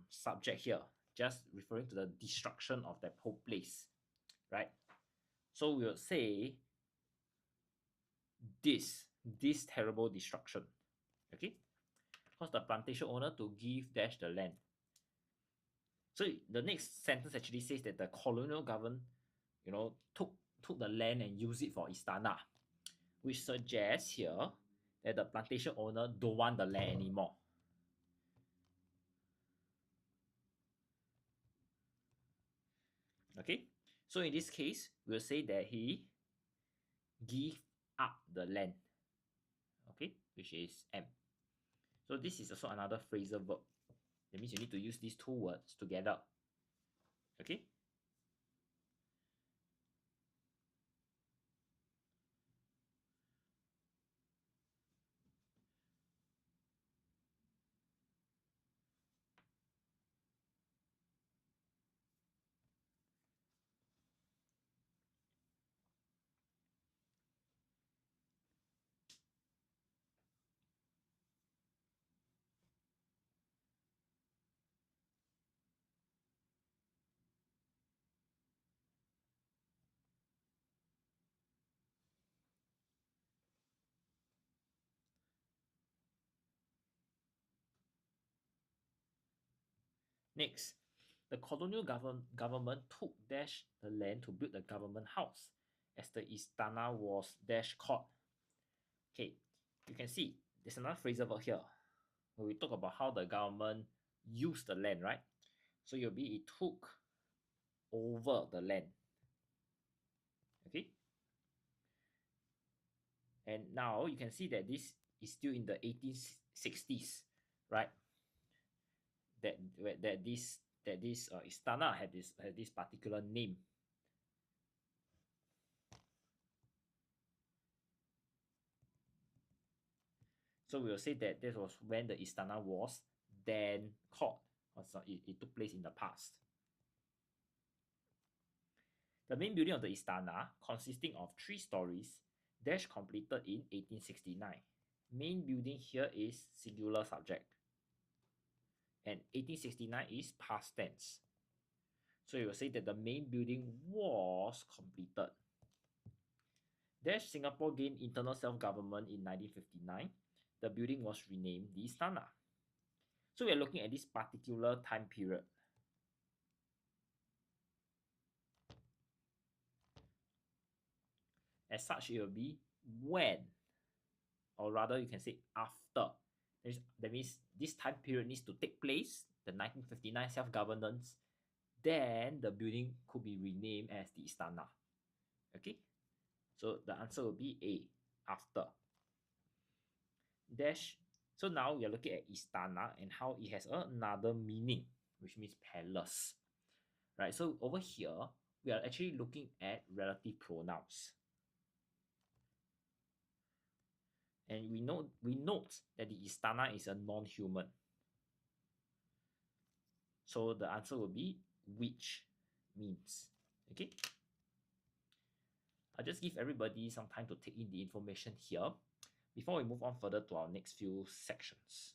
subject here, just referring to the destruction of that whole place, right? So we'll say this terrible destruction, okay? Caused the plantation owner to give dash the land. So the next sentence actually says that the colonial government, you know, took the land and used it for istana, which suggests here that the plantation owner don't want the land anymore. Okay, so in this case, we'll say that he give up the land, okay, which is M. So this is also another phrasal verb. That means you need to use these two words together. Okay. Next, the colonial government took dash the land to build the government house, as the istana was dash caught. Okay, you can see there's another phrasal verb here when we talk about how the government used the land, right? So you'll be it took over the land. Okay. And now you can see that this is still in the 1860s, right? That this istana had this particular name. So we will say that this was when the istana was then caught. So it took place in the past. The main building of the istana, consisting of 3 stories, dash completed in 1869. Main building here is singular subject. And 1869 is past tense. So you will say that the main building was completed. Dash Singapore gained internal self-government in 1959. The building was renamed the Istana. So we are looking at this particular time period. As such, it will be when, or rather you can say after. That means this time period needs to take place, the 1959 self-governance, then the building could be renamed as the Istana. Okay, so the answer will be A, after. Dash. So now we are looking at Istana and how it has another meaning, which means palace. Right, so over here, we are actually looking at relative pronouns. And we note that the Istana is a non-human. So the answer will be which means. Okay. I'll just give everybody some time to take in the information here before we move on further to our next few sections.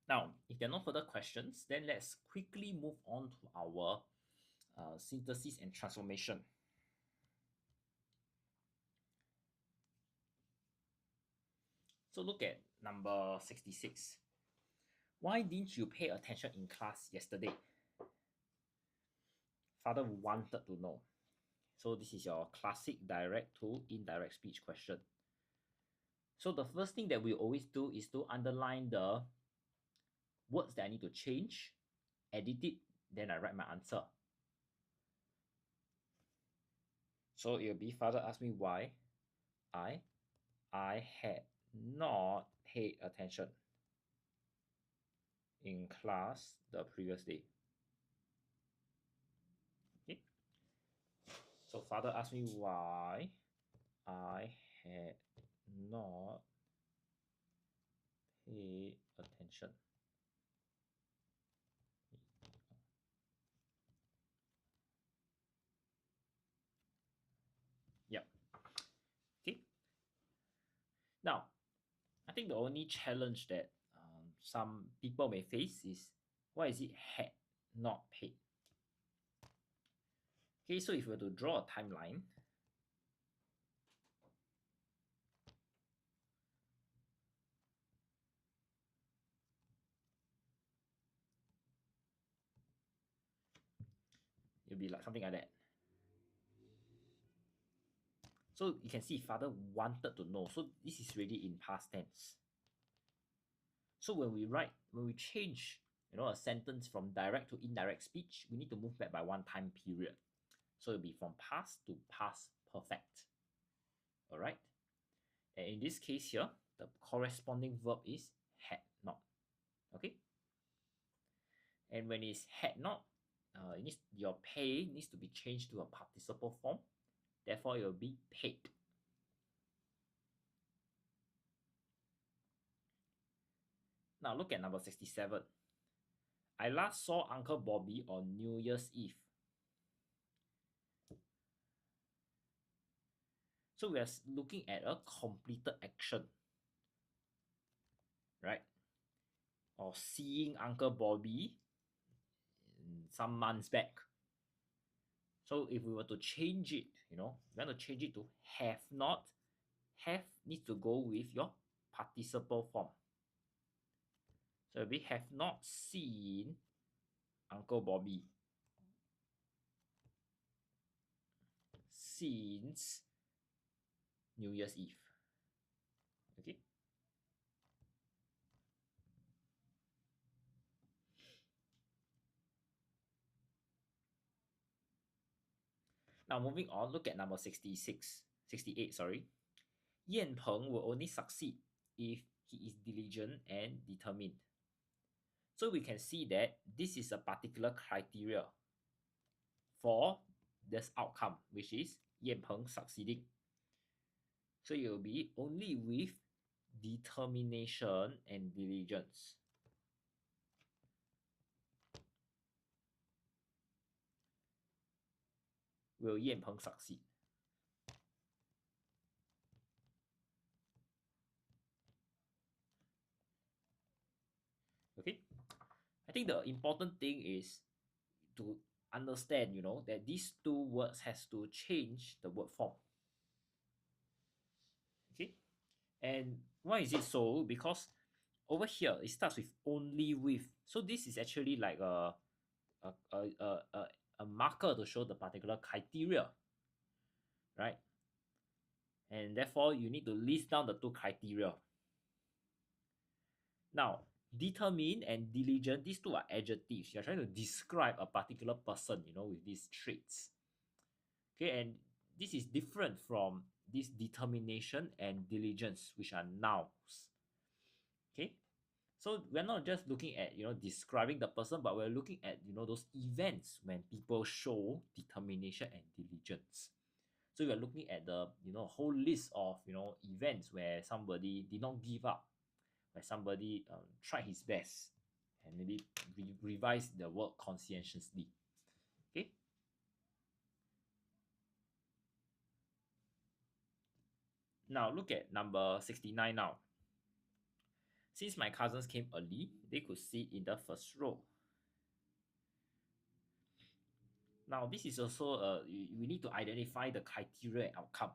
Now, if there are no further questions, then let's quickly move on to our synthesis and transformation. So look at number 66. Why didn't you pay attention in class yesterday? Father wanted to know. So this is your classic direct to indirect speech question. So the first thing that we always do is to underline the words that I need to change, edit it, then I write my answer. So it will be, Father asked me why I had not paid attention in class the previous day. Okay. So Father asked me why I had not paid attention. Yep. Okay. Now, I think the only challenge that some people may face is, why is it had not paid? Okay, so if we were to draw a timeline, it'll be like something like that. So you can see Father wanted to know. So this is really in past tense. So when we change, a sentence from direct to indirect speech, we need to move back by one time period. So it'll be from past to past perfect. All right. And in this case here, the corresponding verb is had not. Okay. And when it's had not, your pay needs to be changed to a participle form. Therefore, it will be paid. Now look at number 67. I last saw Uncle Bobby on New Year's Eve. So we are looking at a completed action, right? Or seeing Uncle Bobby some months back. So if we were to change it, we want to change it to have not. Have needs to go with your participle form. So we have not seen Uncle Bobby since New Year's Eve. Okay. Now moving on, look at number 68, sorry. Yan Peng will only succeed if he is diligent and determined. So we can see that this is a particular criteria for this outcome, which is Yan Peng succeeding. So it will be only with determination and diligence. Will Yan Peng succeed? Okay. I think the important thing is to understand, that these two words has to change the word form. Okay. And why is it so? Because over here it starts with only with. So this is actually like a marker to show the particular criteria, right? And therefore you need to list down the two criteria. Now, determined and diligent, these two are adjectives. You're trying to describe a particular person, with these traits. Okay, and this is different from this determination and diligence, which are nouns. Okay, so we're not just looking at describing the person, but we're looking at those events when people show determination and diligence. So we're looking at the whole list of events where somebody did not give up, where somebody tried his best and maybe revise the work conscientiously. Okay. Now look at number 69 now. Since my cousins came early, they could sit in the first row. Now, this is also we need to identify the criteria and outcome.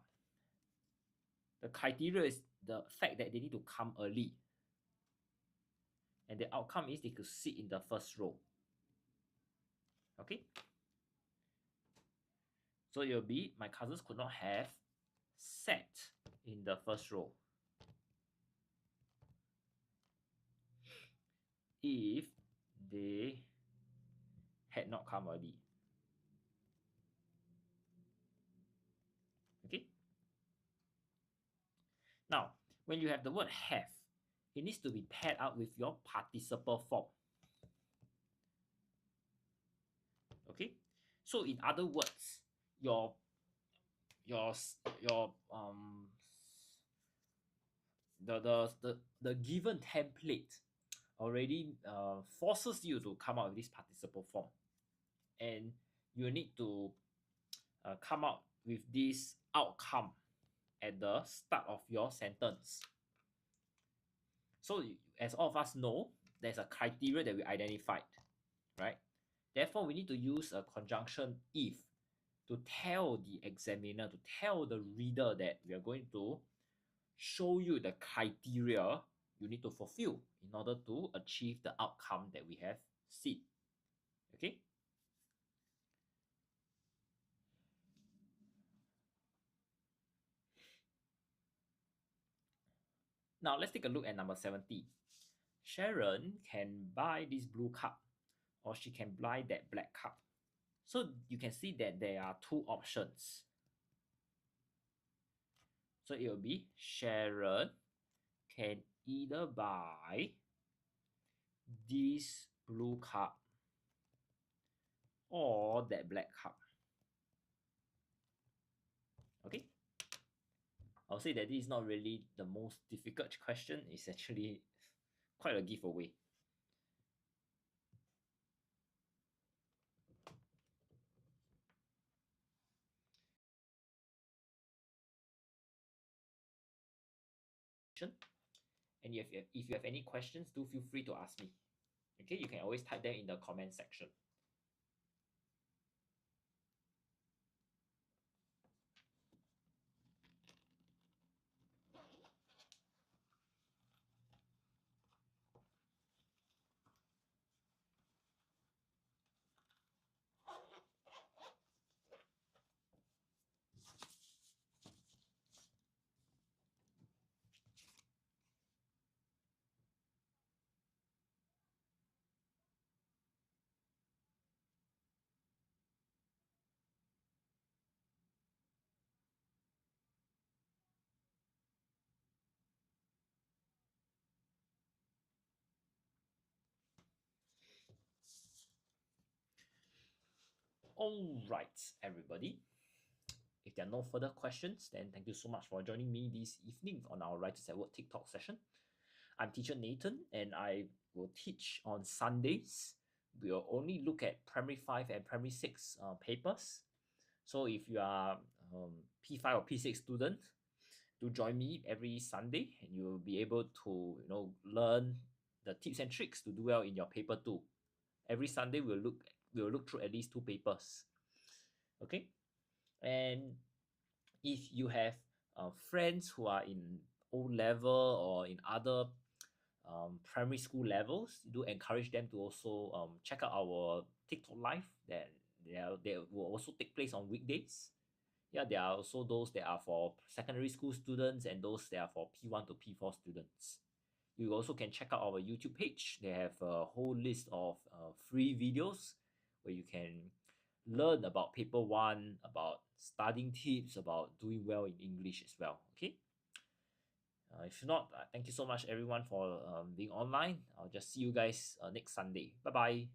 The criteria is the fact that they need to come early. And the outcome is they could sit in the first row. Okay? So it will be my cousins could not have sat in the first row if they had not come early. Okay? Now, when you have the word have, it needs to be paired up with your participle form. Okay? So in other words, your the given template already forces you to come out with this participle form, and you need to come out with this outcome at the start of your sentence. So as all of us know, there's a criteria that we identified, right? Therefore, we need to use a conjunction if to tell the examiner, to tell the reader that we are going to show you the criteria you need to fulfill in order to achieve the outcome that we have seen. Okay? Now, let's take a look at number 70. Sharon can buy this blue cup, or she can buy that black cup. So you can see that there are two options. So it will be Sharon can either buy this blue cup or that black cup. Okay? I'll say that this is not really the most difficult question. It's actually quite a giveaway. And if you have any questions, do feel free to ask me. Okay, you can always type them in the comment section. All right, everybody. If there are no further questions, then thank you so much for joining me this evening on our Writers at Work TikTok session. I'm teacher Nathan, and I will teach on Sundays. We'll only look at primary 5 and primary 6 papers. So if you are P5 or P6 student, do join me every Sunday, and you will be able to learn the tips and tricks to do well in your paper 2. Every Sunday we'll look through at least 2 papers. Okay, and if you have friends who are in O level or in other primary school levels, do encourage them to also check out our TikTok live that they will also take place on weekdays. Yeah, there are also those that are for secondary school students and those that are for P1 to P4 students. You also can check out our YouTube page. They have a whole list of free videos where you can learn about paper 1, about studying tips, about doing well in English as well. Okay. If not, thank you so much everyone for being online. I'll just see you guys next Sunday. Bye bye.